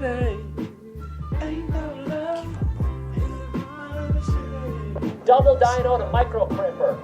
city. Ain't no love. Double dying on a micro prepper.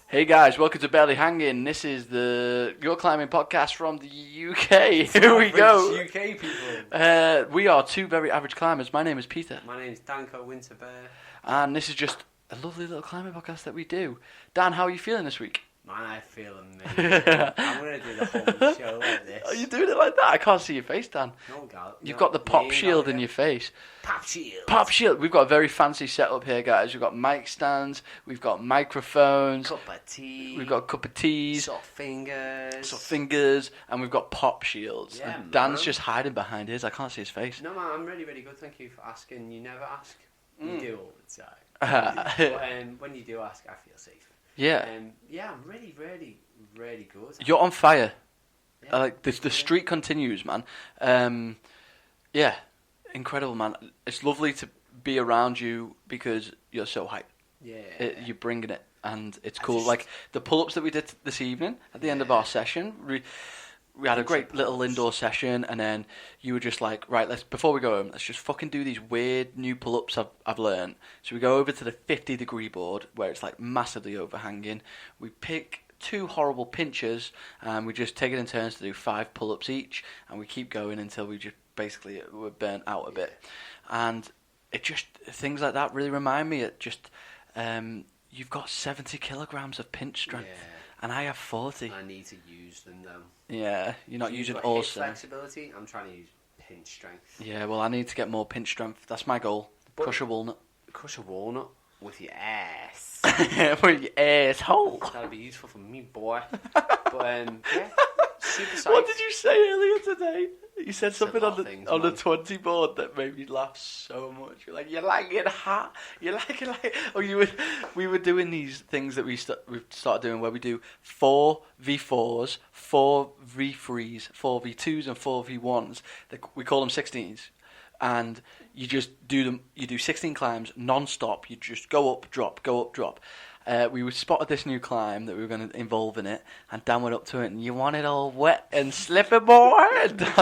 Hey guys, welcome to Barely Hanging. This is your climbing podcast from the UK. Here we go. UK people. We are two very average climbers. My name is Peter. My name is Danko Winterbear. And this is just a lovely little climbing podcast that we do. Dan, how are you feeling this week? Man, I feel amazing. I'm going to do the whole show like this. Are you doing it like that? I can't see your face, Dan. No, gal. You've got the pop shield in your face. Pop shield. Pop shield. We've got a very fancy setup here, guys. We've got mic stands. We've got microphones. Cup of tea. We've got a cup of teas. Soft fingers. And we've got pop shields. Yeah, and Dan's man. just hiding behind his. I can't see his face. No, man, I'm really, really good. Thank you for asking. You never ask. You do all the time. But when you do ask, I feel safe. Yeah. Yeah, I'm really, really, really good. You're on fire. Yeah. Like the streak continues, man. Yeah, incredible, man. It's lovely to be around you because you're so hype. Yeah. You're bringing it, and it's cool. Like the pull-ups that we did this evening at the end of our session. We had a great little indoor session, and then you were just like, right, before we go home, let's just fucking do these weird new pull-ups I've learned. So we go over to the 50-degree board where it's like massively overhanging. We pick 2 horrible pinchers, and we just take it in turns to do 5 pull-ups each, and we keep going until we just basically we're burnt out a bit. And it just things like that really remind me. It just you've got 70 kilograms of pinch strength. Yeah. And I have 40. I need to use them though. Yeah, you're not So using you've got hip also. flexibility. I'm trying to use pinch strength. Yeah, well, I need to get more pinch strength. That's my goal. Crush a walnut. Crush a walnut with your ass. With your asshole. That'd be useful for me, boy. But yeah, super psyched. What did you say earlier today? You said something a on lot the of things, on the man. 20 board that made me laugh so much. You're like, you like it hot. You like it like. Oh, we were doing these things that we've started doing where we do 4v4s, 4v3s, 4v2s, and 4v1s. We call them 16s. And you just do them. You do 16 climbs non-stop. You just go up, drop, go up, drop. We spotted this new climb that we were going to involve in it, and Dan went up to it, and you want it all wet and slippery, boy,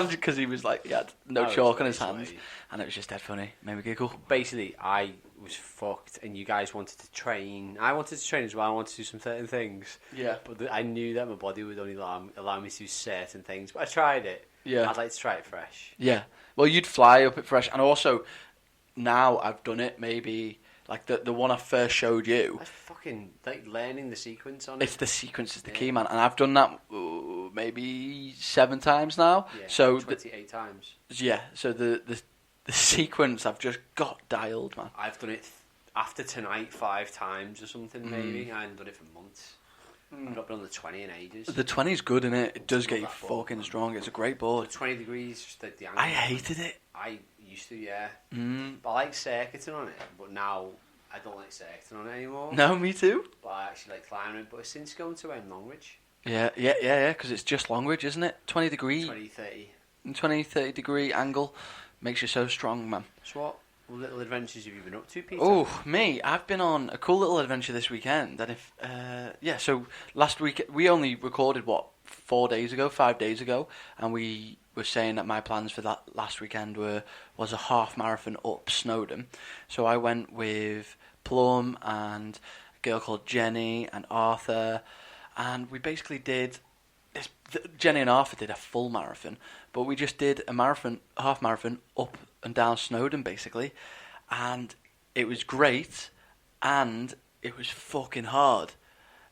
because he was like, he had no chalk on his hands, and it was just dead funny. Made me giggle. Basically, I was fucked, and you guys wanted to train. I wanted to train as well. I wanted to do some certain things. Yeah. But I knew that my body would only allow me to do certain things. But I tried it. Yeah. I'd like to try it fresh. Yeah. Well, you'd fly up it fresh, and also now I've done it maybe. Like the one I first showed you. I fucking like learning the sequence on it. It's the sequence is the key, man. And I've done that maybe 7 times now. Yeah, so 28 times. Yeah, so the sequence I've just got dialed, man. I've done it after tonight 5 times or something, maybe. I haven't done it for months. I've not been on the 20 in ages. The 20's good, innit? It does get you that board, fucking man. strong. It's a great board. 20 degrees, just the angle. I hated it. I used to, yeah. But I like circuiting on it, but now I don't like circuiting on it anymore. No, me too. But I actually like climbing it. But since going to Longridge, Yeah, because it's just Longridge, isn't it? 20 degree, 20, 30 degree angle makes you so strong, man. So what little adventures have you been up to, Peter? Oh, me, I've been on a cool little adventure this weekend. And so last week, we only recorded, 5 days ago, and we were saying that my plans for that last weekend was a half marathon up Snowdon. So I went with Plum and a girl called Jenny and Arthur, and we basically did this. Jenny and Arthur did a full marathon, but we just did a half marathon up and down Snowdon basically, and it was great, and it was fucking hard.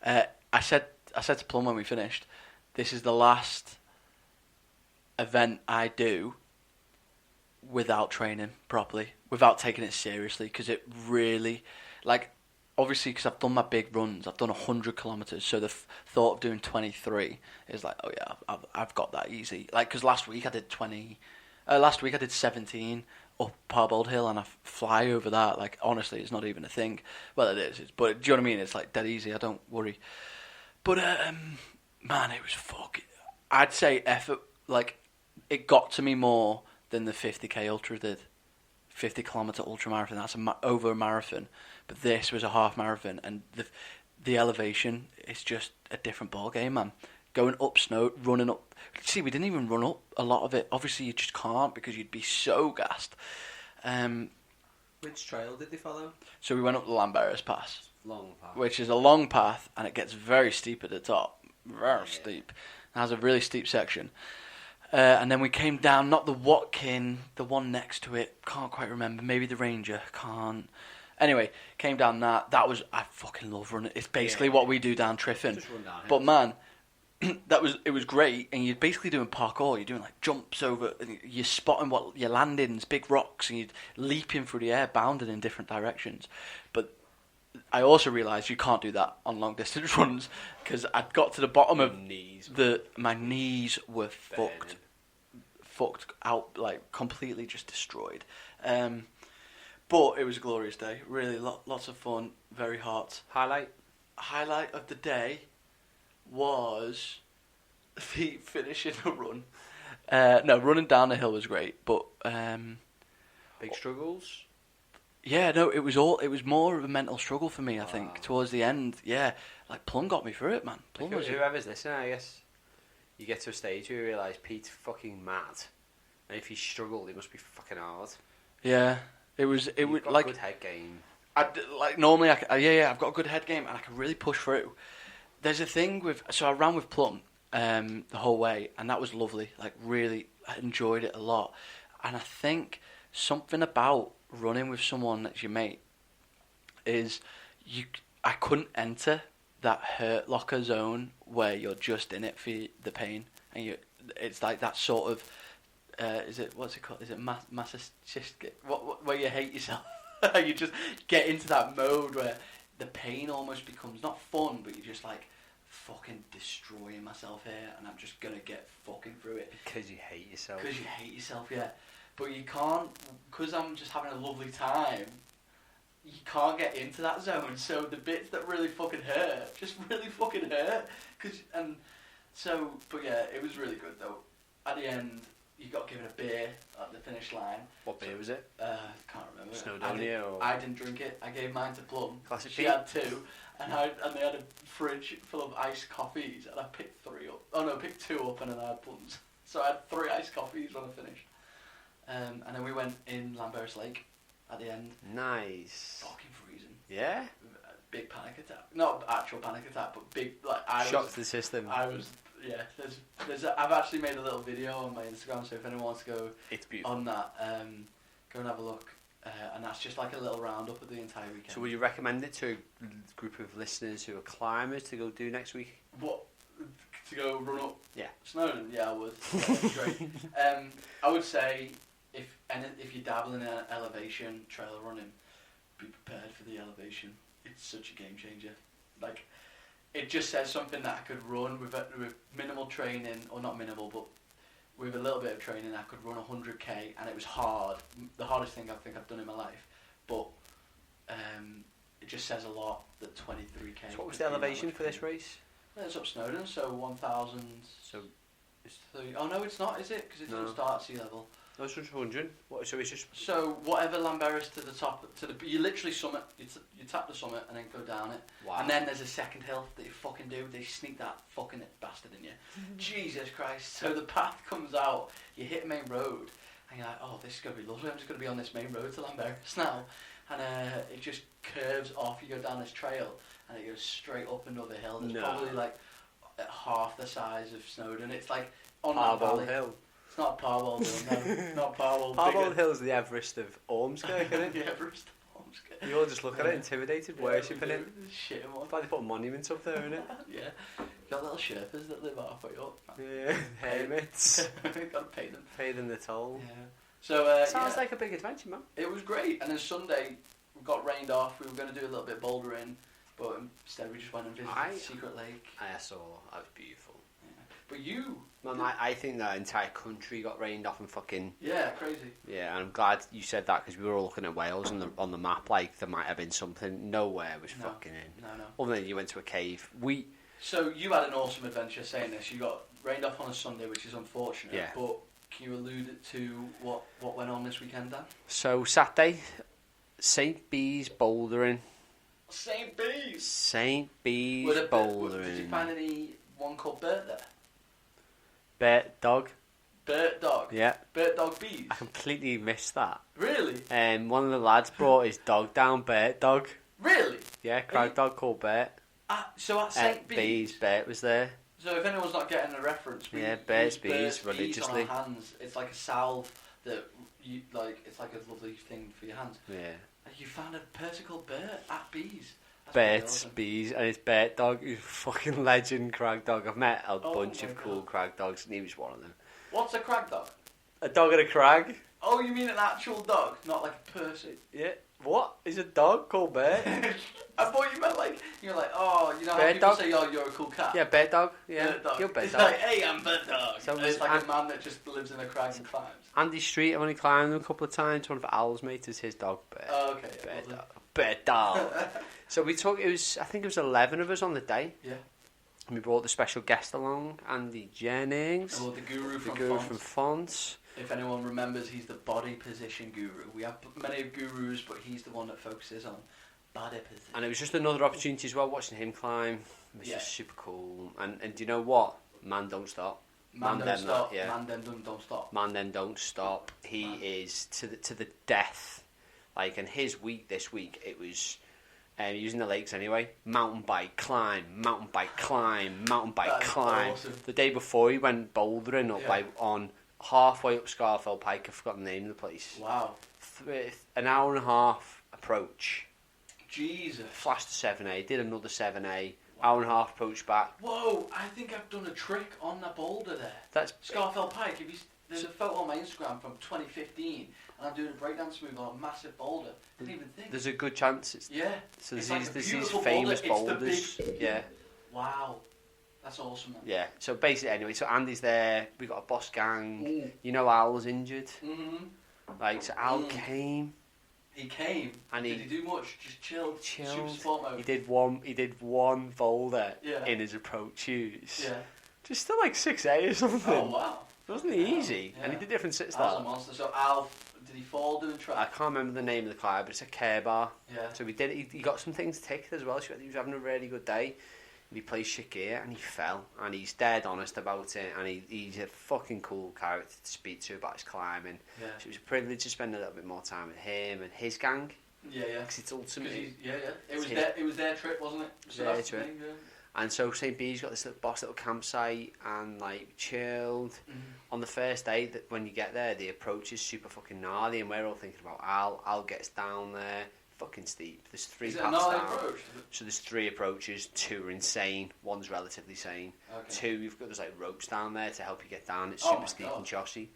I said to Plum when we finished, this is the last event I do without training properly, without taking it seriously, because it really, obviously, because I've done my big runs, I've done 100 kilometers, so the thought of doing 23 is like, oh yeah, I've got that easy. Because last week I did 17 up Parbold Hill, and I fly over that. Honestly, it's not even a thing. Well, it is, but do you know what I mean? It's dead easy. I don't worry. But man, it was fucking. I'd say effort. It got to me more than the 50k ultra did. 50 kilometer ultra marathon. That's over a marathon, but this was a half marathon, and the elevation is just a different ball game, man. going up snow, running up. See, we didn't even run up a lot of it. Obviously, you just can't because you'd be so gassed. Which trail did they follow? So we went up the Lamberis Pass. Long path. Which is a long path, and it gets very steep at the top. Very steep. It has a really steep section. And then we came down, not the Watkin, the one next to it. Can't quite remember. Maybe the Ranger. Can't. Anyway, came down that. That was, I fucking love running. It's basically what we do down Triffin. Just run down But man, it was great. And you're basically doing parkour. You're doing like jumps over. You're spotting what your landings, big rocks, and you're leaping through the air, bounding in different directions. But I also realised you can't do that on long distance runs because I'd got to the bottom of my knees were fucked out, like completely just destroyed. But it was a glorious day. Really, lots of fun. Very hot. Highlight of the day was the finishing a run. No, running down the hill was great, but big struggles. Yeah, no, it was more of a mental struggle for me, I think, towards the end. Yeah, like Plum got me through it, man. Plum was whoever's listening, I guess, you get to a stage where you realise Pete's fucking mad. And if he struggled, it must be fucking hard. Yeah, it was like good head game. Normally, I've got a good head game and I can really push through. There's a thing so I ran with Plum the whole way, and that was lovely. Like, really, I enjoyed it a lot. And I think something about running with someone that's your mate is I couldn't enter that hurt locker zone where you're just in it for the pain, and it's like that sort of what's it called? Is it masochistic? Where you hate yourself? You just get into that mode where the pain almost becomes not fun, but you're just like, fucking destroying myself here, and I'm just gonna get fucking through it. Because you hate yourself. Because you hate yourself, yeah. But you can't, because I'm just having a lovely time, you can't get into that zone, so the bits that really fucking hurt, just really fucking hurt. But yeah, it was really good though. At the end, you got given a beer at the finish line. What beer was it? Can't remember. Snowdonia I didn't drink it. I gave mine to Plum. Classic She Pete. had two, and they had a fridge full of iced coffees, and I picked three up. Oh no, I picked two up, and then I had Plum's. So I had 3 iced coffees when I finished. And then we went in Lamberis Lake at the end. Nice. Fucking freezing. Yeah? Big panic attack. Not actual panic attack, but big, like, shock to the system. I've actually made a little video on my Instagram, so if anyone wants to go it's beautiful. On that, go and have a look. And that's just like a little roundup of the entire weekend. So would you recommend it to a group of listeners who are climbers to go do next week? What? To go run up? Yeah. Snowdon? Yeah, I would. Yeah, that'd be great. I would say if you're dabbling in elevation trail running, be prepared for the elevation. It's such a game changer. Like, it just says something that I could run with minimal training, or not minimal, but with a little bit of training, I could run 100k, and it was hard. The hardest thing I think I've done in my life. But it just says a lot that 23k. So what was the elevation for this race? It's up Snowdon, so 1,000. So it's 30. Oh no, it's not, is it? Because it doesn't start at sea level. No, it's just 100. What? So it's just. So whatever Lamberis to the top, you literally summit. You tap the summit and then go down it. Wow. And then there's a second hill that you fucking do. They sneak that fucking bastard in you. Jesus Christ! So the path comes out. You hit a main road, and you're like, oh, this is gonna be lovely. I'm just gonna be on this main road to Lamberis now, and it just curves off. You go down this trail, and it goes straight up another hill. It's probably like half the size of Snowdon. It's like on that valley. Hill. It's not Parwell Hill, no. Not Parwell. Parwell Hill's the Everest of Ormskirk, isn't it? The Everest of Ormskirk. You all just look at it, intimidated, worshipping it. Shit him on. It's like they put monuments up there, isn't it? Yeah. Got little Sherpas that live halfway up. Yeah, hermits. Gotta pay them. Pay them the toll. Yeah. So, sounds like a big adventure, man. It was great, and then Sunday, we got rained off. We were going to do a little bit of bouldering, but instead we just went and visited Secret Lake. I saw. That was beautiful. But you... Man, I think that entire country got rained off and fucking... Yeah, crazy. Yeah, and I'm glad you said that, because we were all looking at Wales on the map, like, there might have been something. Nowhere was fucking in. No. Other than you went to a cave. So you had an awesome adventure saying this. You got rained off on a Sunday, which is unfortunate. Yeah. But can you allude to what went on this weekend, Dan? So, Saturday, St.bees bouldering. St.bees! St.bees bouldering. Did you find any one called Bert there? Bert Dog. Bert Dog? Yeah. Bert Dog Bees? I completely missed that. Really? One of the lads brought his dog down, Bert Dog. Really? Yeah, crowd dog called Bert. So at St.bees, Bert was there. So if anyone's not getting a reference, we Bert's use Bees religiously. on our hands. It's like a salve that you like. It's like a lovely thing for your hands. Yeah. You found a person called Bert at Bees. Bert's awesome. Bees, and it's Bert Dog. He's a fucking legend crag dog. I've met a bunch of cool crag dogs, and he was one of them. What's a crag dog? A dog and a crag. Oh, you mean an actual dog, not like a person? Yeah. What? Is a dog called Bert? I thought you meant like, you're like, oh, you know how Bert people dog? say, oh, you're a cool cat? Yeah, Bert Dog. Yeah, Bert dog. You're Bert It's Dog. like, hey, I'm Bert Dog. So And it's like a man that just lives in a crag and climbs. Andy Street, I've only climbed him a couple of times. One of Al's mates is his dog, Bert. Oh, okay. Bert Dog. Bert Dog. So we took, I think it was 11 of us on the day. Yeah. And we brought the special guest along, Andy Jennings. Oh, the guru from from Fonts. If anyone remembers, he's the body position guru. We have many gurus, but he's the one that focuses on body position. And it was just another opportunity as well, watching him climb. It was just super cool. And do you know what? Man don't stop. Man don't stop. Man then don't stop. Man then don't stop. He is to the death. Like, and his week this week, it was using the lakes anyway. Mountain bike climb, mountain bike climb, mountain bike climb. Awesome. The day before, he went bouldering up on halfway up Scarfell Pike. I forgot the name of the place. Wow. An hour and a half approach. Jesus. Flashed the 7A, did another 7A. Hour and a half approach back. Whoa, I think I've done a trick on that boulder there. That's Scarfell Pike. There's a photo on my Instagram from 2015, and I'm doing a breakdance move on a massive boulder. I didn't even think. There's a good chance. Yeah. So it's there's these beautiful famous boulder. boulders. Yeah. Wow. That's awesome, man. Yeah. So basically, anyway, so Andy's there. We got a boss gang. You know, Al was injured. Mm-hmm. Like, so Al came. He came. And did he do much? Just chilled. Super sport mode. He did one boulder in his approach shoes. Yeah. Just still like 6A or something. Oh wow. Wasn't it easy? Yeah. And he did different sit styles. Al's a monster. So Al, did he fall doing track? I can't remember the name of the climb, but it's a care bar. Yeah. So we did. He got some things ticked as well. So he was having a really good day. And he plays shit gear and he fell. And he's dead honest about it. And he's a fucking cool character to speak to about his climbing. Yeah. So it was a privilege to spend a little bit more time with him and his gang. Yeah, yeah. Because it's ultimately... It was their trip, wasn't it? So their trip. And so St.bees got this little campsite and like chilled. On the first day, that when you get there, the approach is super fucking gnarly, and we're all thinking about Al gets down there, fucking steep. There's 3 paths down. Approach? So there's 3 approaches. 2 are insane. One's relatively sane. Okay. 2, there's like ropes down there to help you get down. It's super steep and chossy.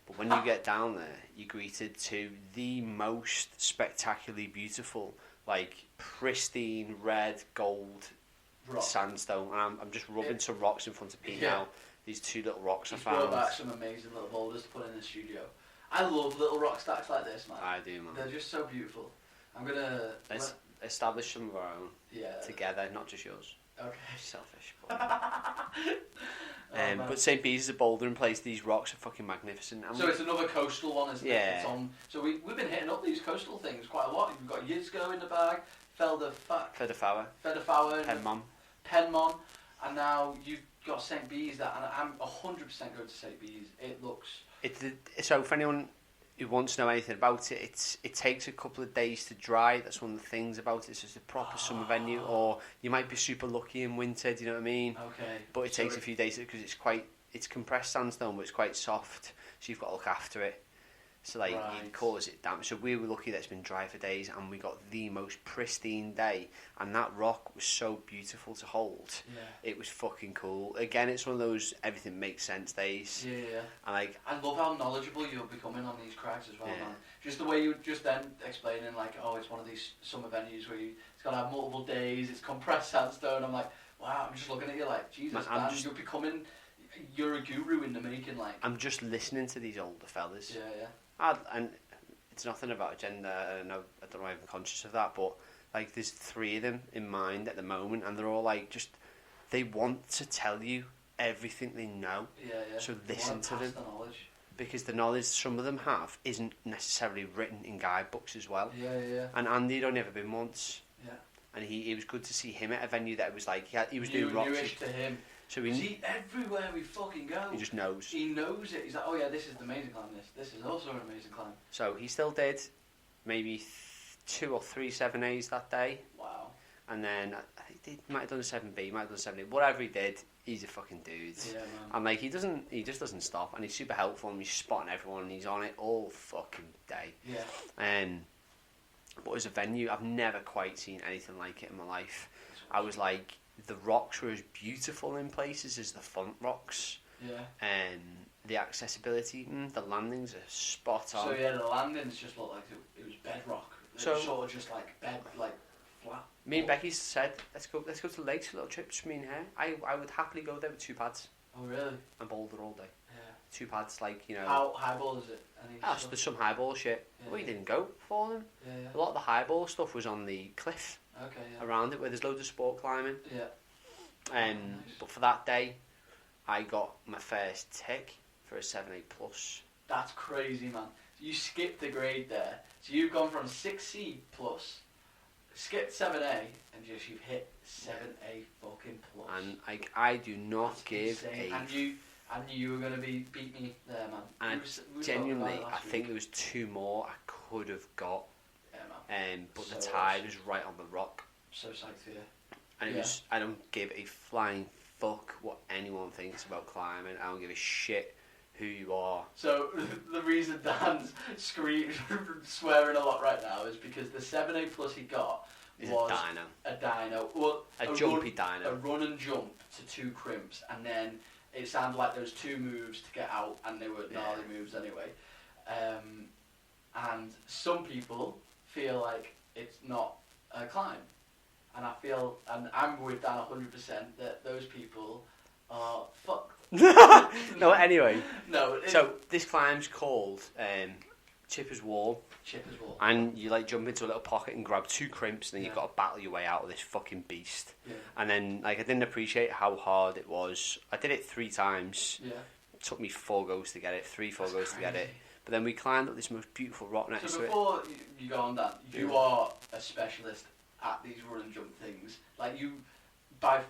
But when you get down there, you're greeted to the most spectacularly beautiful, like pristine red gold sandstone. And I'm just rubbing some rocks in front of Pete now. These 2 little rocks I found. Brought back some amazing little boulders to put in the studio. I love little rock stacks like this, man. I do, man. They're just so beautiful. I'm gonna establish some of our own together, not just yours. Okay. Selfish. But St.bees is a bouldering place. These rocks are fucking magnificent. And so it's another coastal one, isn't it? Yeah. It's on, so we've been hitting up these coastal things quite a lot. We've got Yizgo in the bag, Featherfower, Penmon, and now you've got St.bees. That, and I'm 100% going to St.bees. It looks... So for anyone who wants to know anything about it, it takes a couple of days to dry. That's one of the things about it. It's just a proper summer venue, or you might be super lucky in winter. Do you know what I mean? Okay. But it takes a few days because it's compressed sandstone, but it's quite soft, so you've got to look after it. So like it causes it damage. So we were lucky that it's been dry for days, and we got the most pristine day. And that rock was so beautiful to hold. Yeah. It was fucking cool. Again, it's one of those everything makes sense days. Yeah, yeah. And like I love how knowledgeable you're becoming on these crags as well, man. Just the way you just then explaining like, oh, it's one of these summer venues where it's got to have multiple days. It's compressed sandstone. I'm like, wow. I'm just looking at you like, Jesus, man, you're a guru in the making. Like I'm just listening to these older fellas. Yeah, yeah. And it's nothing about agenda. I don't know I'm even conscious of that, but like there's 3 of them in mind at the moment, and they're all like they want to tell you everything they know. Yeah, yeah. So listen to them. The knowledge. Because the knowledge some of them have isn't necessarily written in guidebooks as well. Yeah, yeah. And Andy'd only ever been once. Yeah. And it was good to see him at a venue that was like he was doing rocks. Newish to him. So he everywhere we fucking go, he just knows. He knows it. He's like, oh yeah, this is the amazing climb. This is also an amazing climb. So he still did maybe 2 or 3 7As that day. Wow. And then I think he might have done a 7B, might have done a 7A. Whatever he did, he's a fucking dude. Yeah, man. And like he just doesn't stop, and he's super helpful, and he's spotting everyone, and he's on it all fucking day. Yeah. But as a venue, I've never quite seen anything like it in my life. I was like, the rocks were as beautiful in places as the front rocks. Yeah. And the accessibility, the landings are spot on. So yeah, the landings just looked like it was bedrock. It was sort of just like flat. Me and Becky said, let's go to the lakes for a little trip, just me and her. I would happily go there with 2 pads. Oh really? And boulder all day. Yeah. 2 pads, like, you know. How highball is it? So there's some highball shit. Yeah, We didn't go for them. Yeah. A lot of the highball stuff was on the cliff around it, where there's loads of sport climbing. Yeah. Nice. But for that day, I got my first tick for a 7A plus. That's crazy, man. You skipped the grade there. So you've gone from 6C plus, skipped 7A, and you've hit 7A fucking plus. And I do not That's give insane. a... I knew you were going to beat me there, man. And we genuinely, I think week. there was 2 more I could have got. Yeah, man. But So the tide was right on the rock. So psyched for you. And it was, I don't give a flying fuck what anyone thinks about climbing. I don't give a shit who you are. So the reason Dan's swearing a lot right now is because the 7A plus he got was a dyno. Well, a jumpy dyno. A run and jump to 2 crimps, and then it sounded like there was 2 moves to get out, and they were gnarly moves anyway. And some people feel like it's not a climb. And I feel, and I'm with Dan 100%, that those people are fuck. No, anyway. No. So this climb's called Chipper's Wall. Chipper's Wall. And you like jump into a little pocket and grab 2 crimps, and then you've got to battle your way out of this fucking beast. Yeah. And then like I didn't appreciate how hard it was. I did it 3 times. Yeah. It took me 4 goes to get it, 3 4 goes to get it. But then we climbed up this most beautiful rock next to it. So before you go on that, you are a specialist at these run and jump things. Like you, by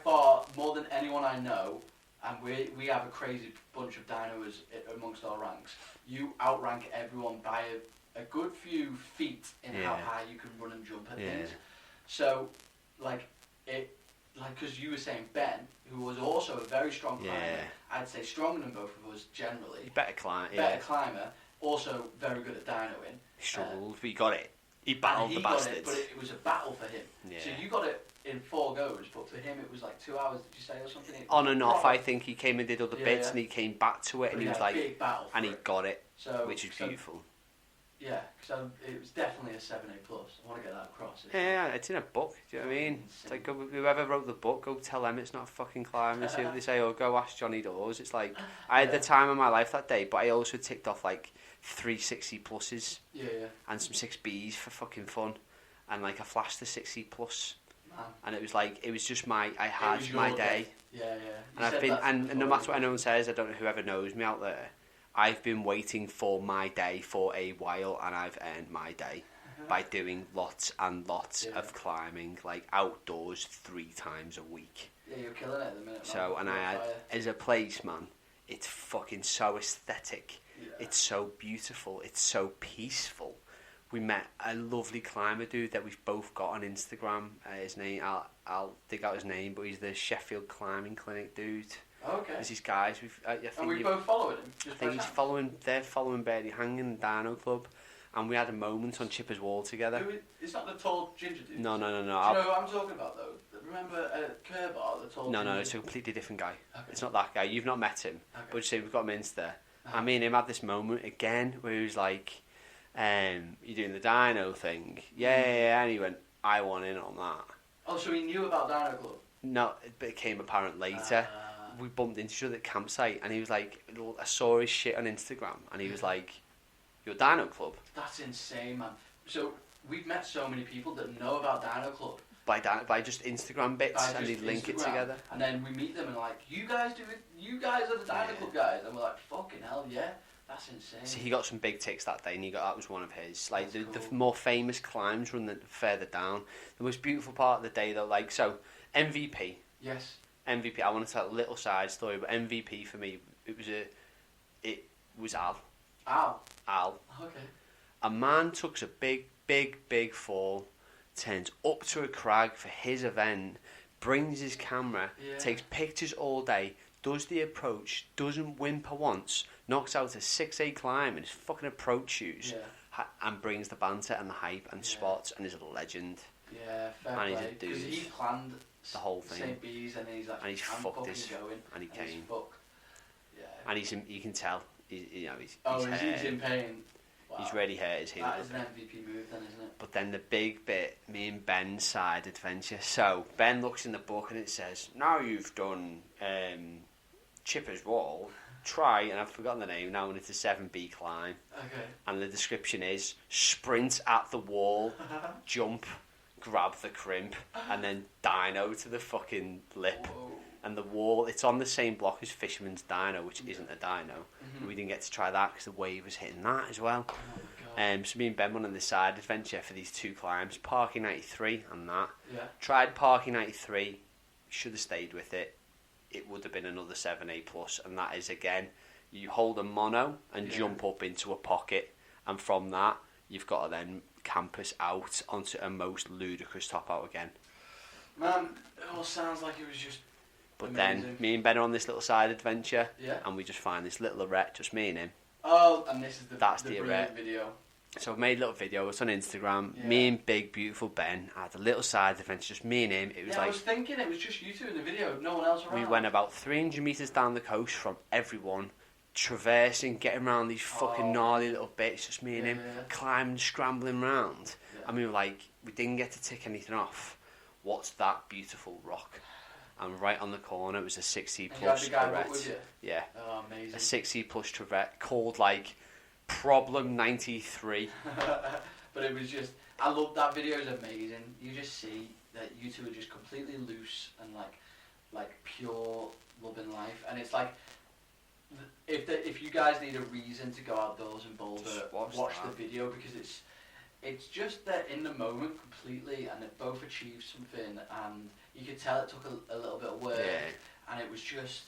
far more than anyone I know, and we have a crazy bunch of dynos amongst our ranks. You outrank everyone by a good few feet in how high you can run and jump at things. So, because you were saying Ben, who was also a very strong climber, I'd say stronger than both of us generally. Better climber, also very good at dynoing. He struggled, but he got it. He battled the bastards. But it was a battle for him. Yeah. So you got it in 4 goes, but for him it was like 2 hours, did you say, or something? On and off, I think he came and did other bits, and he came back to it, but and he was like, big battle and he got it, which is so, beautiful. Yeah, so it was definitely a 7A plus. I want to get that across. Yeah, it's in a book. Do you know what I mean? It's like whoever wrote the book, go tell them it's not a fucking climb. And see what they say, or go ask Johnny Dawes. It's like I had the time of my life that day, but I also ticked off like 3 6C pluses, and some 6Bs for fucking fun, and like I flashed the 6C plus. Man. And it was like I had my day. Yeah. And I've been, and no matter what anyone says, I don't know whoever knows me out there. I've been waiting for my day for a while, and I've earned my day by doing lots and lots of climbing, like outdoors 3 times a week. Yeah, you're killing it at the minute. So, and I had, as a place, man, it's fucking so aesthetic. Yeah. It's so beautiful. It's so peaceful. We met a lovely climber dude that we've both got on Instagram. His name, I'll dig out his name, but he's the Sheffield Climbing Clinic dude. Okay. There's these guys. And we both following him. I think they're following Barely Hanging, the Dino Club, and we had a moment on Chipper's Wall together. Is that the tall ginger dude? No. Do you know who I'm talking about though? Remember Kerbar, the tall? No, it's a completely different guy. Okay. It's not that guy. You've not met him, but say we've got him Insta. Uh-huh. I mean, him had this moment again where he was like, "You doing the Dino thing?" Yeah. And he went, "I want in on that." Oh, so he knew about Dino Club? No, it became apparent later. We bumped into each other at the campsite, and he was like, I saw his shit on Instagram, and he was like, "You're Dino Club." That's insane, man. So we've met so many people that know about Dino Club by just Instagram bits, and they link it together. And then we meet them and like, you guys do it. You guys are the Dino Club guys, and we're like, fucking hell, yeah. That's insane. So he got some big ticks that day, and that was one of his. Like the more famous climbs run further down. The most beautiful part of the day, though, like so MVP. Yes. MVP. I want to tell a little side story, but MVP for me, it was Al. Al. Okay. A man took a big fall, turns up to a crag for his event, brings his camera, takes pictures all day, does the approach, doesn't whimper once, knocks out a 6A climb in his fucking approach shoes, and brings the banter and the hype and spots, and is a legend. Yeah, fair play. Because he planned the whole thing. St.bees, and he's like, he's fucked this, going, and he came. Yeah. And you can tell, he's in pain. Wow. He's really hurt his heel. That is an MVP move then, isn't it? But then the big bit, me and Ben's side adventure. So Ben looks in the book and it says, now you've done Chipper's Wall, try, and I've forgotten the name now, and it's a 7B climb. Okay. And the description is, sprint at the wall, jump, grab the crimp, and then dyno to the fucking lip. Whoa. And the wall, it's on the same block as Fisherman's Dyno, which isn't a dyno. We didn't get to try that because the wave was hitting that as well. So me and Ben went on this side adventure for these 2 climbs, Parking 93 and that. Yeah. Tried Parking 93, should have stayed with it. It would have been another 7A plus, and that is, again, you hold a mono and jump up into a pocket, and from that you've got to then campus out onto a most ludicrous top out again. Man, it all sounds like it was just But amazing. then me and Ben are on this little side adventure, Yeah. and we just find this little arete, just me and him. Oh, and this is That's the the brilliant arete. video. So I've made a little video, it's on Instagram. Yeah. Me and big, beautiful Ben had a little side adventure, just me and him. It was I like, was thinking it was just you two in the video, no one else around. we went about 300 metres down the coast from everyone, traversing, getting around these fucking gnarly little bits, just me and him, climbing, scrambling round. And we were like, we didn't get to tick anything off. What's that beautiful rock? And right on the corner, it was a 6C plus Trevette. Yeah. Oh, amazing. A 6C plus Trevette called like Problem 93. But it was just, I love that video, it's amazing. You just see that you two are just completely loose and like pure loving life. And it's like, if you guys need a reason to go outdoors and boulder, watch the video, because it's just that in the moment completely, and they both achieved something, and you could tell it took a little bit of work, and it was just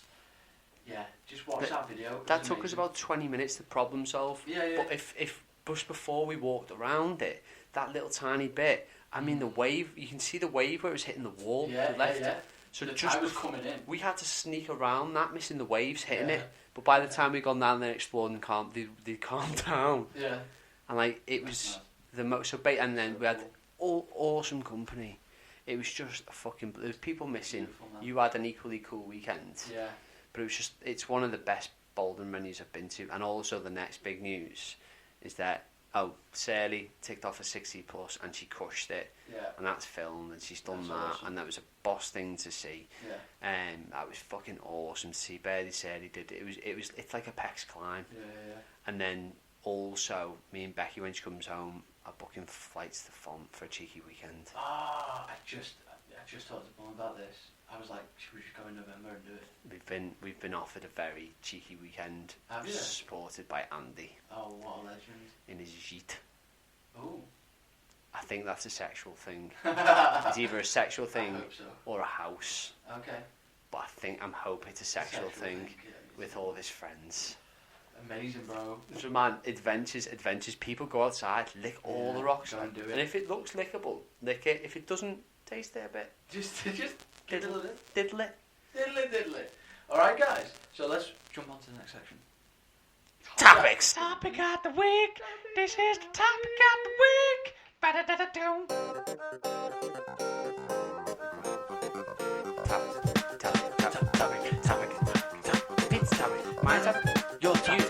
watch that video. That took us about 20 minutes to problem solve. Yeah. But if just before we walked around it, that little tiny bit, I mean the wave, you can see the wave where it was hitting the wall to the left. So the just tide was coming in. We had to sneak around that, missing the waves hitting it. But by the time we gone down there explored and they calmed down. Yeah. And like it was the most and then we had awesome company. It was just a fucking. There was people missing. You had an equally cool weekend. Yeah. But it's one of the best bouldering venues I've been to. And also the next big news is that Sally ticked off a 6C plus and she crushed it. Yeah. And that's filmed and she's done that, awesome. and that was a boss thing to see. Yeah. That was fucking awesome to see. Barely Sally did it. It's like a PEX climb. Yeah. And then also me and Becky, when she comes home, are booking flights to Font for a cheeky weekend. I just talked to Mum about this. I was like, should we just go in November and do it? We've been offered a very cheeky weekend. Have you? Supported by Andy. Oh, what a legend. In his Jeet. Oh. I think that's a sexual thing. It's either a sexual thing or a house. Okay. But I'm hoping it's a sexual thing with all of his friends. Amazing, bro. So man, adventures. People go outside, lick all the rocks, go and do it. And if it looks lickable, lick it. If it doesn't, taste it a bit. Just diddle it. Diddle it. Alright guys, so let's jump on to the next section. Topics. Topic of the week. This is the topic of the week. Ba-da-da-da-dum. Topic. It's topic. My topic. Your topic.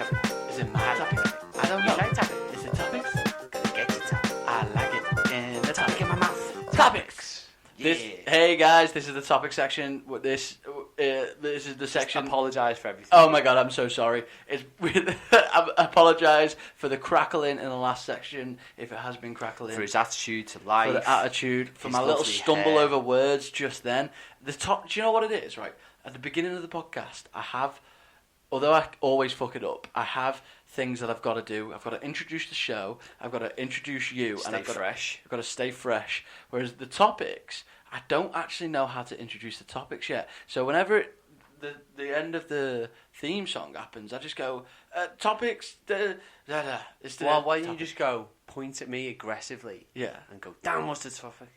Is it my topic? I don't know. You like topic? Is it topics? Gonna get your topic. I like it in the topic in my mouth. Topics. Yeah. Hey guys, this is the topic section. This is the section. Apologise for everything. Oh my god, I'm so sorry. I apologise for the crackling in the last section, if it has been crackling. For his attitude to life. For the attitude. For his my little lovely stumble hair. over words just then. Do you know what it is, right? At the beginning of the podcast, although I always fuck it up, I have things that I've got to do. I've got to introduce the show. I've got to introduce you. Stay and I've got fresh. I've got to stay fresh. Whereas the topics, I don't actually know how to introduce the topics yet. So whenever the end of the theme song happens, I just go, topics, It's Well, why don't you just go, point at me aggressively, Yeah. and go, Dan, what's the topic?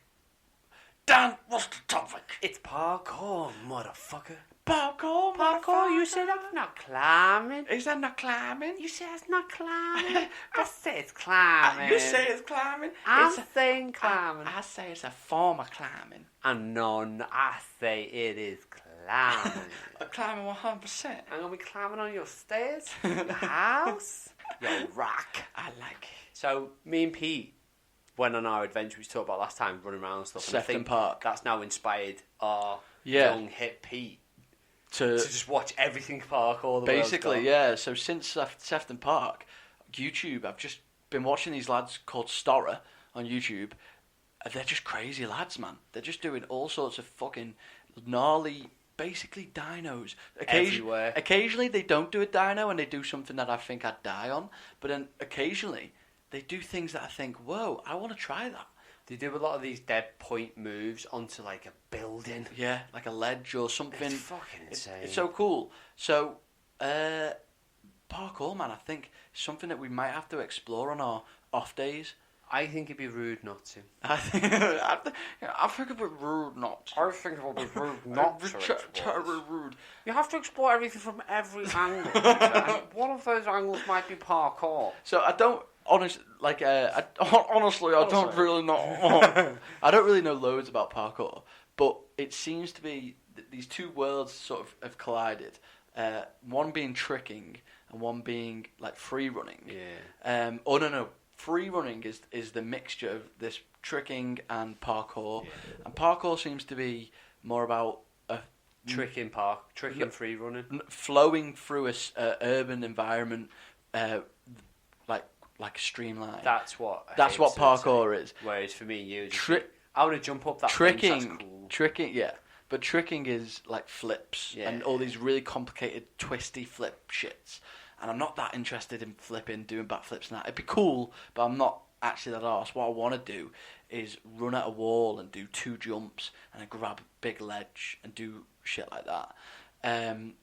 Dan, what's the topic? It's parkour, motherfucker. Parkour, Parkour, you say that's not climbing. Is that not climbing? You say it's not climbing. I say it's climbing. You say it's climbing. I'm saying climbing. I say it's a form of climbing. And none, I say it is climbing. Climbing 100%. I'm going to be climbing on your stairs, your house, your rock. I like it. So, me and Pete went on our adventure we talked about last time, running around and stuff. And I Sefton think Park. that's now inspired our Yeah. young hip Pete To just watch everything parkour. The basically, world's yeah. So since Sefton Park, YouTube, I've just been watching these lads called Storra on YouTube. They're just crazy lads, man. They're just doing all sorts of fucking gnarly, basically dinos. Everywhere. Occasionally they don't do a dino and they do something that I think I'd die on. But then occasionally they do things that I think, whoa, I want to try that. They do a lot of these dead point moves onto like a building. Yeah, like a ledge or something. It's fucking insane. It's so cool. So, parkour, man, I think something that we might have to explore on our off days. I think it'd be rude not to. I think it'd be rude not to. I think it would be rude not to. Terribly rude. You have to explore everything from every angle. And one of those angles might be parkour. So I don't honestly I don't really know. I don't really know loads about parkour, but it seems to be these two worlds sort of have collided. One being tricking and one being like free running. Yeah. No. Free running is the mixture of this tricking and parkour, and parkour seems to be more about Tricking free running, flowing through a urban environment, like streamlined. That's what parkour is. Whereas for me, I want to jump up that tricking. fence, that's cool. Tricking, yeah, but tricking is like flips and all these really complicated, twisty flip shits. And I'm not that interested in doing backflips and that. It'd be cool, but I'm not actually that arse. What I want to do is run at a wall and do 2 jumps and then grab a big ledge and do shit like that. And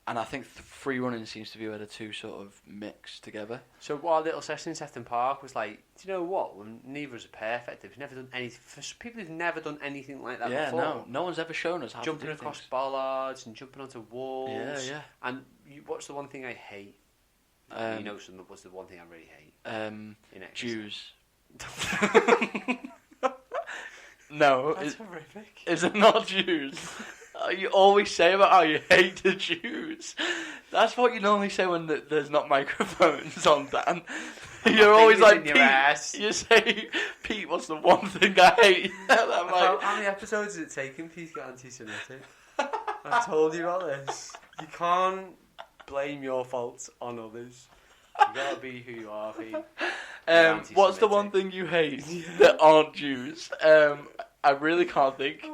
I think free running seems to be where the two sort of mix together. So our little session in Sefton Park was like, do you know what? Well, neither of us are perfect. We've never done anything. For people who've never done anything like that before. No one's ever shown us how jumping to do across things. bollards and jumping onto walls. Yeah. And what's the one thing I hate? What's the one thing I really hate? In Jews. No, That's horrific. Is it not Jews? You always say about how you hate the Jews. That's what you normally say when there's not microphones on, Dan. You're always like, Pete. You say, Pete, what's the one thing I hate? How many episodes has it taken for you to get anti-Semitic? I told you about this. You can't blame your faults on others. You gotta be who you are, Pete. What's the one thing you hate that aren't Jews? I really can't think.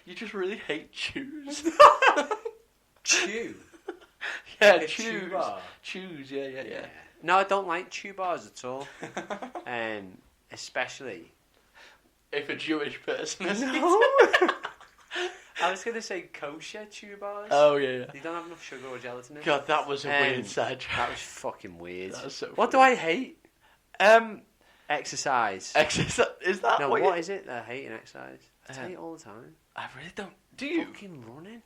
You just really hate Jews. Chew? Yeah, Like a Jews. chew bar? Chews, yeah. No, I don't like chew bars at all. Especially If a Jewish person is. No. I was going to say kosher chew bars. Oh, yeah. They don't have enough sugar or gelatin in it. God, that was a weird side track. That was fucking weird. That was so what funny. do I hate? Exercise. Exercise. Is that No, what what is it that I hate in exercise? I hate it all the time. I really don't. Do you? Fucking running.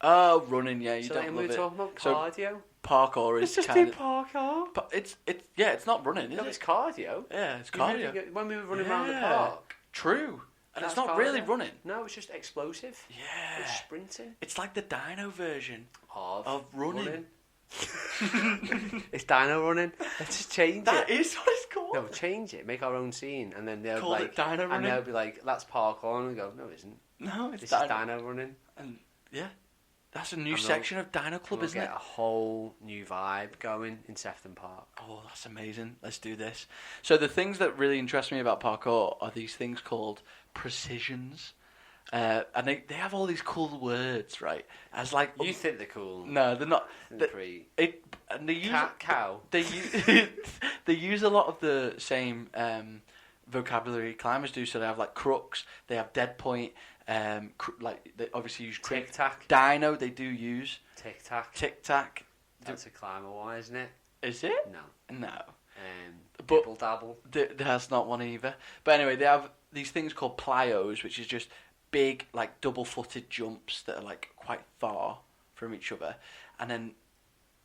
Oh, running, yeah, you So don't like, love we were it. talking about So cardio. parkour is It's just kind do parkour. But it's not running, is No, it? it's cardio. Yeah, it's You really cardio. get- when we were running around the Yeah. park. True. And That's it's not really cardio. running. No, it's just explosive. Yeah. It's sprinting. It's like the dino version Of running. It's dino running. Let's just change That it. is what it's called. No, change it. Make our own scene, and then they'll Call like it dino and running? they'll be like, "That's parkour," and we go, "No, it isn't. No, it's This dino. is dino running." And yeah, that's a new And section of Dino Club, We'll isn't get it? a whole new vibe going in Sefton Park. Oh, that's amazing. Let's do this. So the things that really interest me about parkour are these things called precisions. And they have all these cool words, right? As like You think they're cool? no, they're not. They're pretty. And they use Cow. they use they use a lot of the same vocabulary climbers do. So they have like crux, they have dead point, like they obviously use Tic tac. Dino. They do use Tic tac. tic tac. That's a climber one, isn't it? Is it? No. But Dibble dabble. That's not one either. But anyway, they have these things called plyos, which is just big, like double-footed jumps that are like quite far from each other, and then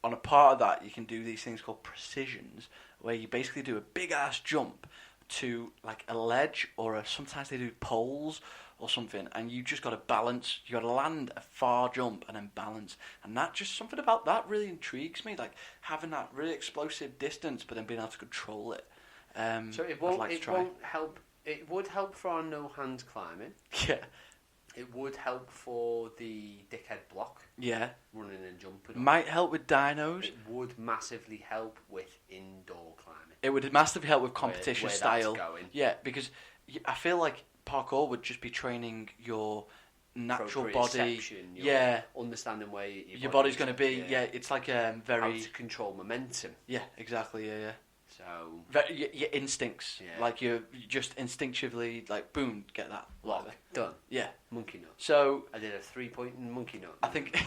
on a part of that, you can do these things called precisions, where you basically do a big-ass jump to like a ledge, or sometimes they do poles or something, and you just got to balance. You got to land a far jump and then balance, and that just something about that really intrigues me, like having that really explosive distance, but then being able to control it. So it won't. It won't help. It would help for our no-hand climbing. Yeah. It would help for the dickhead block. Yeah. Running and jumping. Might help with dinos. It would massively help with indoor climbing. It would massively help with competition where style. That's going. Yeah, because I feel like parkour would just be training your natural body. Yeah. Understanding where your body's going to be. Yeah, it's like very. How to control momentum. Yeah, exactly. Yeah. So your instincts, like you just instinctively like boom, get that lock done. Yeah, monkey nut. So I did a 3-point monkey nut. I think,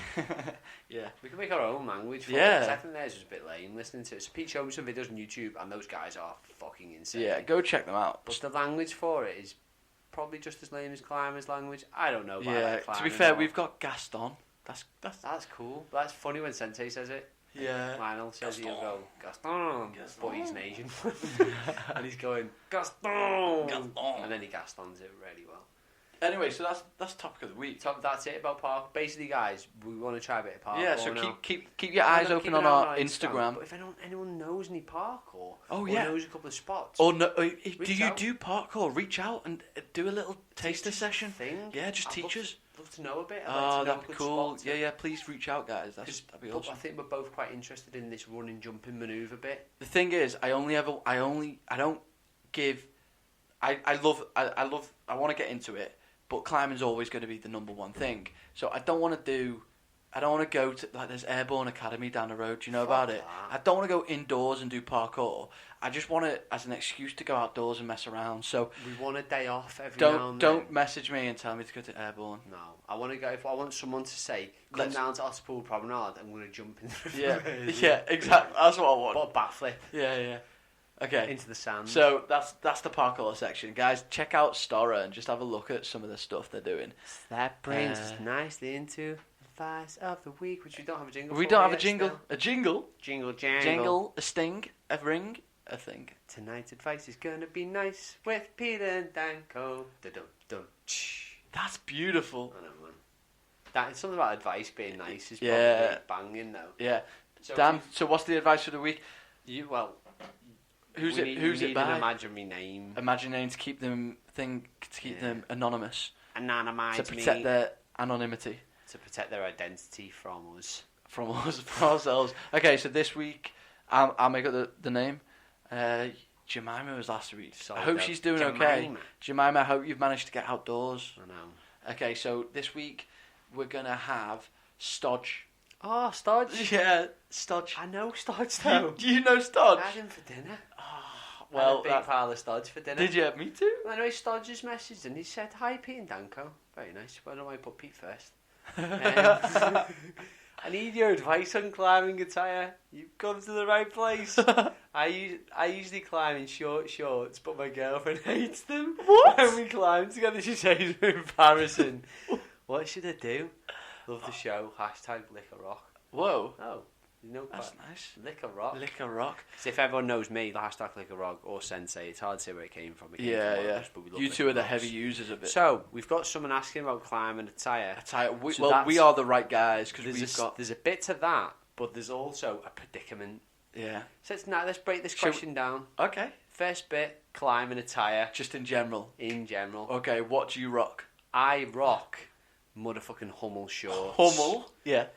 yeah, we can make our own language. For yeah, it, I think theirs was a bit lame. Listening to it, so Pete showed me some videos on YouTube, and those guys are fucking insane. Yeah, go check them out. But the language for it is probably just as lame as climbers' language. I don't know. Yeah, to be fair, we've got Gaston. That's cool. That's funny when Sensei says it. Yeah. Lionel says he'll go, Gaston. But he's an Asian. And he's going, Gaston. And then he Gastons it really well. Anyway, so that's topic of the week. That's it about parkour. Basically, guys, we want to try a bit of parkour. Yeah, so keep your eyes open on our Instagram. But if anyone knows any parkour, or knows a couple of spots, or no, do you do parkour? Reach out and do a little taster session. Yeah, just teach us. Love to know a bit. That'd be cool. Yeah, please reach out, guys. That'd be awesome. I think we're both quite interested in this running, jumping manoeuvre bit. The thing is, I don't give. I want to get into it, but climbing's always going to be the number one thing. So I don't want to go to, like, there's Airborne Academy down the road. Do you know about it? I don't want to go indoors and do parkour. I just want it as an excuse to go outdoors and mess around. So we want a day off every now and then. Don't message me and tell me to go to Airborne. No, I want to go. If I want someone to say, come down to Ospel Promenade, I'm going to jump in the river. Yeah, exactly. That's what I want. What a backflip. Yeah. Okay. Into the sand. So that's the parkour section, guys. Check out Stora and just have a look at some of the stuff they're doing. That brings us nicely into advice of the week, which we don't have a jingle. We don't have a jingle. Still. A jingle. Jingle. A sting. A ring. A thing. Tonight's advice is gonna be nice with Peter and Danko. That's beautiful. I know, man. That something about advice being nice is probably banging though. Yeah. So Dan, so what's the advice for the week? Who's it by? An imaginary name. Imaginary name to keep them anonymous. Anonymise to protect their anonymity. To protect their identity from us. From ourselves. Okay, so this week I'll make up the name. Jemima was last week. I hope she's doing okay. Jemima, I hope you've managed to get outdoors. I know. Okay, so this week we're gonna have Stodge. Oh, Stodge? Yeah, Stodge. I know Stodge though. Do you know Stodge? I had him for dinner. Oh, well, I had a big pile of Stodge for dinner. Did you? Me too. Anyway, Stodge's message and he said, "Hi Pete and Danko." Very nice. Why don't I put Pete first? I need your advice on climbing attire. You've come to the right place. I usually climb in short shorts, but my girlfriend hates them. What? When we climb together, she says we're embarrassing. What should I do? Love the show. #LickARock. Whoa. Oh, you know that's nice. LickARock. LickARock. So if everyone knows me, the #LickARock or Sensei, it's hard to say where it came from. Yeah. You two are the heavy users of it. So we've got someone asking about climbing attire. We are the right guys because there's a bit to that, but there's also a predicament. Yeah. So let's break this question down. Okay. First bit, climbing attire. Just in general. Okay, what do you rock? I rock motherfucking Hummel shorts. Hummel? Yeah.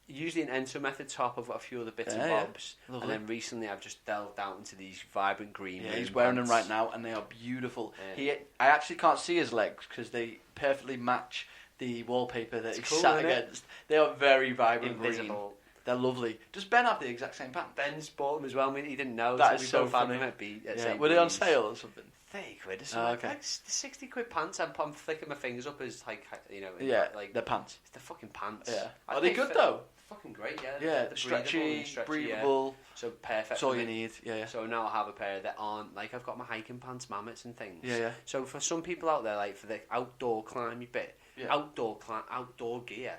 Usually an Enso Method top. I've got a few other bits and bobs. Yeah. And then recently I've just delved out into these vibrant green. Yeah, he's wearing them right now and they are beautiful. Yeah. I actually can't see his legs because they perfectly match the wallpaper that he's sat against. They are very vibrant invisible. They're lovely. Does Ben have the exact same pants? Ben's bought them as well. I mean, he didn't know. That so is we so both had funny. them at Yeah. Were they on St.bees. sale or something? 30 quid or something. okay. Like 60 quid pants. I'm flicking my fingers up as like, you know. Yeah, like the pants. It's the fucking pants. Yeah. I Are they think good though? Fucking great, yeah. Yeah, They're stretchy, breathable. Yeah. So perfect. That's all for you me. need. Yeah. So now I have a pair that aren't like I've got my hiking pants, mammets and things. Yeah. So for some people out there, like for the outdoor climbing bit, outdoor gear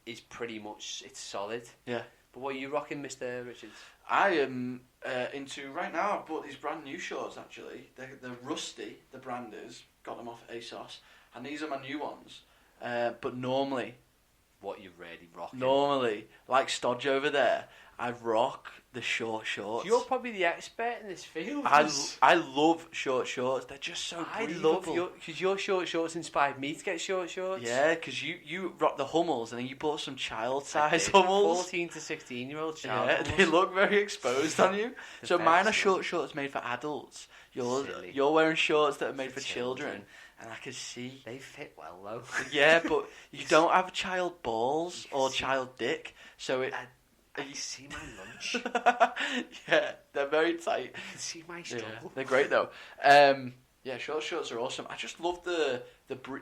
is pretty much it's solid. Yeah. But what are you rocking, Mr. Richards? I am into right now. I bought these brand new shorts actually. They're rusty. The brand is got them off ASOS, and these are my new ones. But normally, What you're really rocking? like Stodge over there, I rock the short shorts. You're probably the expert in this field. I love short shorts. They're just so I breathable. love because your short shorts inspired me to get short shorts. Yeah, because you rock the Hummels and then you bought some child size I did. Hummels. 14 to 16-year-old child. Yeah, Hummels. they look very exposed on you. The So best, mine are yeah. short shorts made for adults. Silly. You're wearing shorts that are made For for children, children. and I can see. They fit well though. Yeah, but you don't have child balls or child dick, so it. I can see my lunch. Yeah, they're very tight. I can see my Yeah, struggle. they're great though. Yeah, short shorts are awesome. I just love the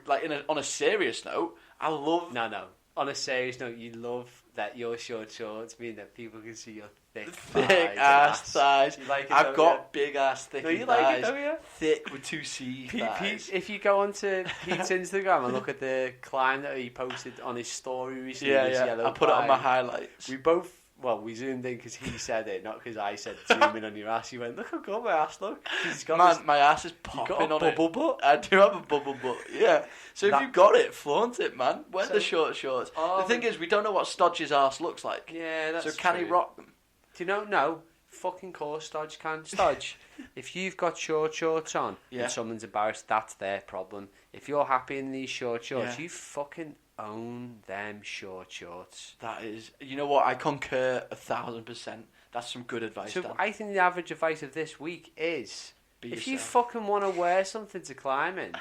like on a serious note. I love No. On a serious note, you love that your short shorts mean that people can see your thick thick thighs and ass thighs. You like it, I've don't got big ass thick No, you thighs. like it, don't you? Thick with two C thighs. Pete, if you go onto Pete's Instagram and look at the climb that he posted on his story recently, this Yeah. yellow I put it on my climb, highlights. we zoomed in because he said it, not because I said zoom in on your ass. He went, look how good my ass look. He's got Man, my ass is you popping got a on bubble it. butt. I do have a bubble butt, yeah. So if That- you've got it, flaunt it, man. Wear So- the short shorts. Oh, The thing is, we don't know what Stodge's arse looks like. Yeah, that's so can he true. rock them? Do you know? No. Fucking course, Stodge can. Stodge, if you've got short shorts on Yeah. and someone's embarrassed, that's their problem. If you're happy in these short shorts, Yeah. you fucking own them short shorts. That is, you know what? I concur 1,000%. That's some good advice, So Dan. I think the average advice of this week is, Be if you yourself. fucking want to wear something to climb in,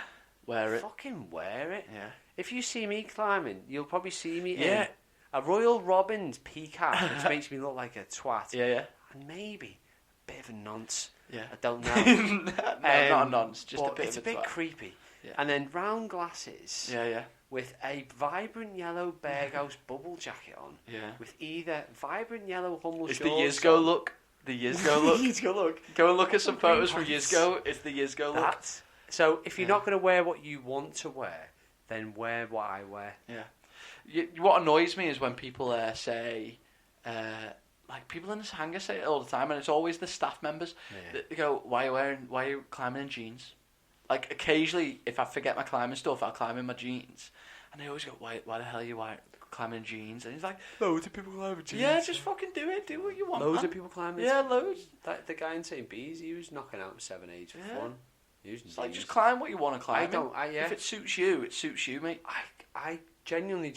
Wear it. fucking wear it. Yeah. If you see me climbing, you'll probably see me Yeah. in a Royal Robins peacock, which makes me look like a twat, Yeah. and maybe a bit of a nonce. Yeah. I don't know. No, not a nonce, just a but bit it's of a bit twat. creepy. Yeah. And then round glasses Yeah. with a vibrant yellow Berghaus bubble jacket on, Yeah. with either vibrant yellow Hummel It's shorts the Yizgo on. look. The Yizgo look. Yizgo look. Go and look at some Green photos from pants. Yizgo. It's the Yizgo look. That's, so if you're Yeah. not going to wear what you want to wear, then wear what I wear. Yeah. What annoys me is when people say, like people in this hangar say it all the time, and it's always the staff members. Yeah. They go, why are you climbing in jeans? Like occasionally, if I forget my climbing stuff, I'll climb in my jeans. And they always go, why the hell are you climbing in jeans? And he's like, Loads of people climb in jeans. yeah, just fucking do it. Do what you want, Loads man. of people climb in Yeah, loads. The guy in St.bees, he was knocking out 7 for Yeah. fun. He was in It's like, jeans. just climb what you want to climb. I don't. If it suits you, it suits you, mate. I genuinely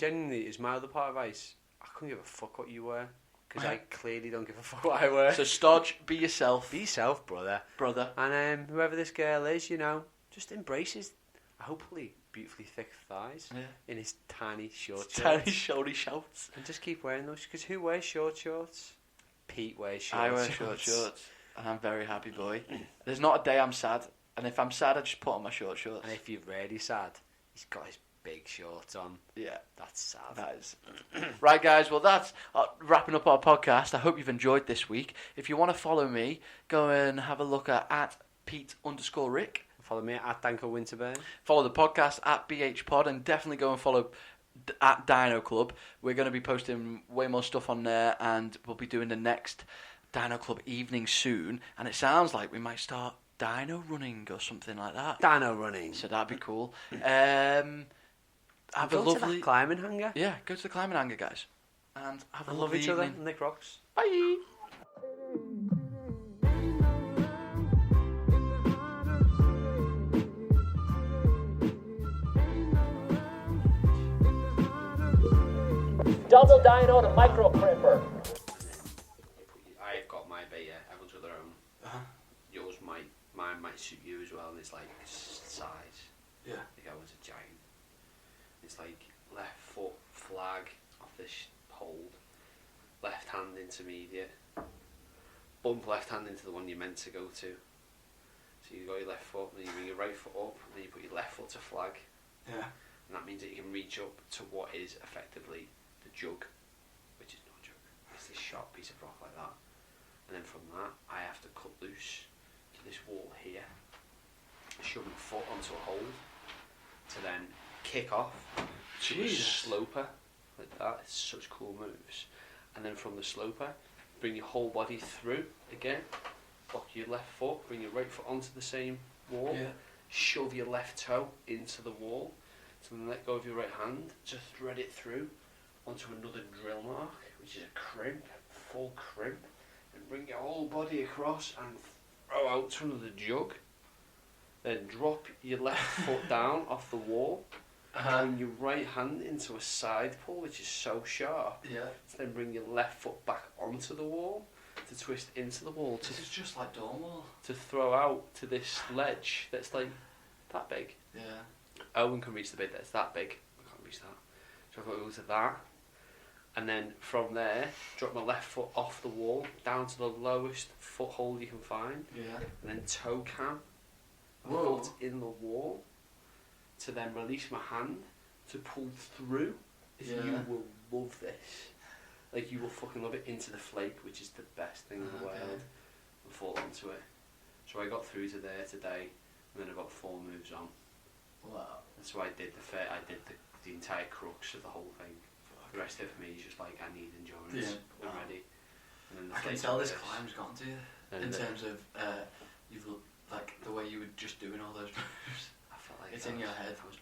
is my other part of advice. I couldn't give a fuck what you wear because I clearly don't give a fuck what I wear. So Stodge, be yourself, Be yourself, brother. brother. And whoever this girl is, just embraces hopefully beautifully thick thighs Yeah. in his tiny short Tiny shorts. shoulder shouts. And just keep wearing those because who wears short shorts? Pete wears short I shorts. wear short shorts, and I'm very happy, boy. There's not a day I'm sad, and if I'm sad, I just put on my short shorts. And if you're really sad, he's got his big shorts on. Yeah. That's sad. That is. Right, guys, well, that's wrapping up our podcast. I hope you've enjoyed this week. If you want to follow me, go and have a look at Pete_Rick. Follow me at Danko Winterburn. Follow the podcast at BHPod, and definitely go and follow at Dino Club. We're going to be posting way more stuff on there, and we'll be doing the next Dino Club evening soon. And it sounds like we might start Dino running or something like that. Dino running. So that'd be cool. Have a Go to lovely that climbing hangar. Yeah, go to the climbing hangar, guys, and have a And love lovely each other evening. and lick rocks. Bye. Double dino to micro crimper. I've got my bait, yeah. Everyone's got their own. Uh-huh. Mine might suit you as well. And it's like size. Yeah. Like I was a giant. It's like left foot flag off this hold. left hand intermediate, bump left hand into the one you're meant to go to. So you got your left foot, then you bring your right foot up, and then you put your left foot to flag. Yeah. And that means that you can reach up to what is effectively the jug, which is not a jug. It's this sharp piece of rock like that. And then from that, I have to cut loose to this wall here, shove my foot onto a hold, to then kick off to a sloper like that. It's such cool moves. And then from the sloper, bring your whole body through again, lock your left foot, bring your right foot onto the same wall, shove your left toe into the wall, so then let go of your right hand to thread it through onto another drill mark, which is a crimp, full crimp, and bring your whole body across and throw out to another jug. Then drop your left foot down off the wall, and your right hand into a side pull, which is so sharp. Yeah. So then bring your left foot back onto the wall to twist into the wall. This is just like Dormal. To throw out to this ledge that's like that big. Yeah. Owen can reach the bit that's that big. I can't reach that. So I've got to go to that. And then from there, drop my left foot off the wall, down to the lowest foothold you can find. Yeah. And then toe cam. Whoa. Foot in the wall. To then release my hand to pull through. Yeah. You will love this. Like, you will fucking love it, into the flake, which is the best thing in the world. And fall onto it. So I got through to there today, and then I got 4 moves on. Wow. That's why I did the entire crux of the whole thing. The rest of it for me is just like, I need endurance. I'm ready. And then I can tell this climb's gone to you in terms of you've like the way you were just doing all those moves. I felt like it's in your head. I was